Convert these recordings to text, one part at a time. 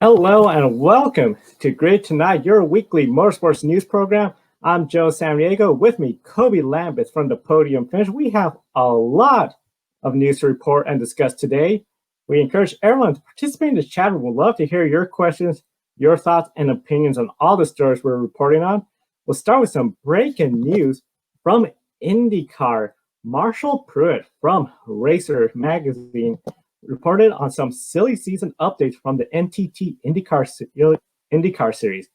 Hello and welcome to Grid Tonight, your weekly motorsports news program. I'm Joe Samaniego. With me, Kobe Lambeth from the Podium Finish. We have a lot of news to report and discuss today. We encourage everyone to participate in the chat room. We'd love to hear your questions, your thoughts, and opinions on all the stories we're reporting on. We'll start with some breaking news from IndyCar. Marshall Pruett from Racer Magazine reported on some silly season updates from the NTT IndyCar series.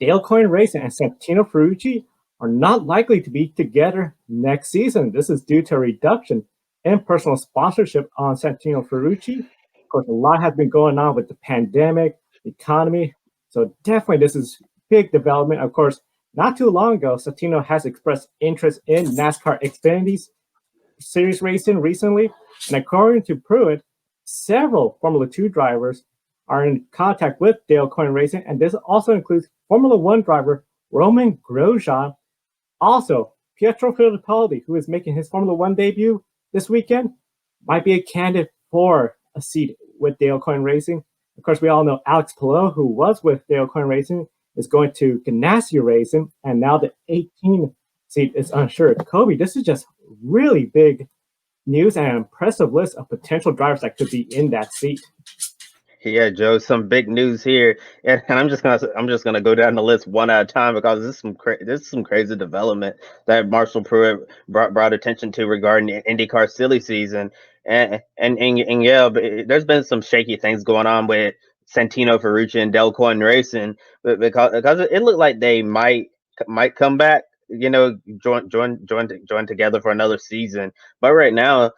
Dale Coyne Racing and Santino Ferrucci are not likely to be together next season. This is due to a reduction in personal sponsorship on Santino Ferrucci. Of course, a lot has been going on with the pandemic, the economy. So definitely this is big development. Of course, not too long ago, Santino has expressed interest in NASCAR Xfinity Series racing recently. And according to Pruett, several Formula 2 drivers are in contact with Dale Coyne Racing, and this also includes Formula 1 driver Romain Grosjean. Also, Pietro Fittipaldi, who is making his Formula 1 debut this weekend, might be a candidate for a seat with Dale Coyne Racing. Of course, we all know Alex Palou, who was with Dale Coyne Racing, is going to Ganassi Racing, and now the 18 seat is unsure. Kobe, this is just really big news and an impressive list of potential drivers that could be in that seat. Yeah, Joe, some big news here, and I'm just gonna go down the list one at a time because this is some crazy development that Marshall Pruett brought attention to regarding the IndyCar silly season, and yeah, but there's been some shaky things going on with Santino Ferrucci and Dale Coyne Racing, because it looked like they might come back, join together for another season, but right now,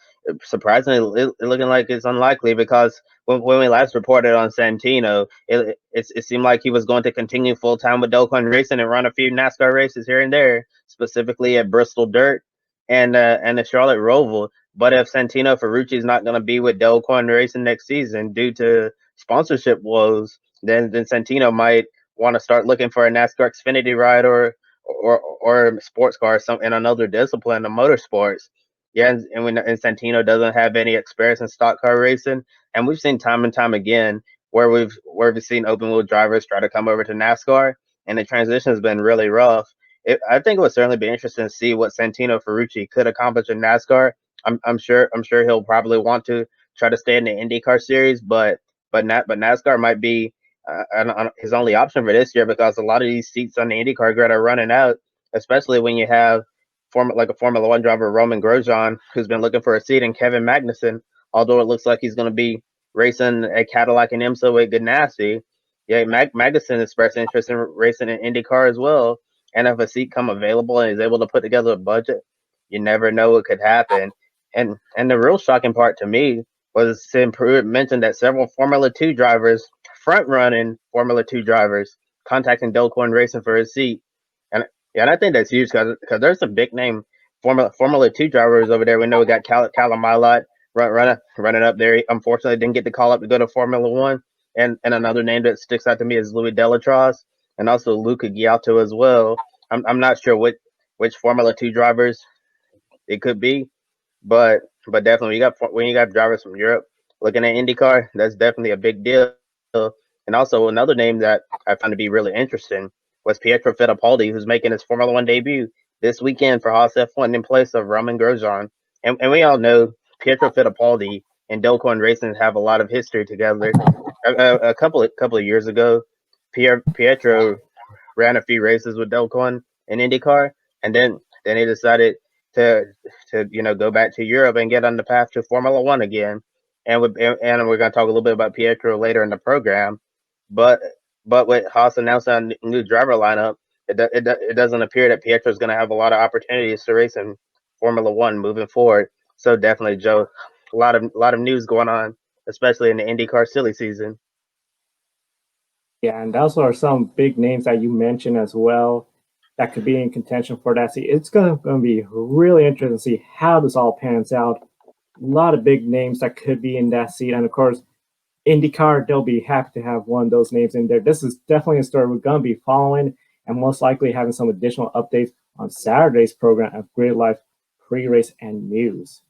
surprisingly, it looking like it's unlikely because when we last reported on Santino, it seemed like he was going to continue full time with Dale Coyne Racing and run a few NASCAR races here and there, specifically at Bristol Dirt and the Charlotte Roval. But if Santino Ferrucci is not going to be with Dale Coyne Racing next season due to sponsorship woes, then Santino might want to start looking for a NASCAR Xfinity ride or sports car some in another discipline of motorsports. Yeah, and Santino doesn't have any experience in stock car racing, and we've seen time and time again where we've seen open wheel drivers try to come over to NASCAR, and the transition has been really rough. I think it would certainly be interesting to see what Santino Ferrucci could accomplish in NASCAR. I'm sure he'll probably want to try to stay in the IndyCar series, but NASCAR might be his only option for this year because a lot of these seats on the IndyCar grid are running out, especially when you have like a Formula One driver, Romain Grosjean, who's been looking for a seat, and Kevin Magnussen, although it looks like he's going to be racing a Cadillac and IMSA with Ganassi. Yeah, Magnussen expressed interest in racing in IndyCar as well. And if a seat come available and is able to put together a budget, you never know what could happen. And the real shocking part to me was Sim Pruitt mentioned that several Formula 2 drivers, front running Formula 2 drivers, contacting Dale Coyne Racing for his seat. And yeah, and I think that's huge because there's some big name Formula 2 drivers over there. We know we got Callum Milot running up there. He unfortunately didn't get the call up to go to Formula One. And another name that sticks out to me is Louis Delatros and also Luca Giotto as well. I'm not sure which Formula 2 drivers it could be, but definitely when you got drivers from Europe looking at IndyCar, that's definitely a big deal. And also another name that I found to be really interesting was Pietro Fittipaldi, who's making his Formula One debut this weekend for Haas F1 in place of Romain Grosjean. And we all know Pietro Fittipaldi and Dale Coyne Racing have a lot of history together. A couple of years ago, Pietro ran a few races with Dale Coyne in IndyCar, and then he decided to go back to Europe and get on the path to Formula One again. And we're going to talk a little bit about Pietro later in the program, but with Haas announcing a new driver lineup, it doesn't appear that Pietro is going to have a lot of opportunities to race in Formula One moving forward. So definitely, Joe, a lot of news going on, especially in the IndyCar silly season. Yeah, and those are some big names that you mentioned as well that could be in contention for that seat. It's going to be really interesting to see how this all pans out. A lot of big names that could be in that seat. And of course, IndyCar, they'll be happy to have one of those names in there. This is definitely a story we're going to be following and most likely having some additional updates on Saturday's program of Grid Life pre-race and news.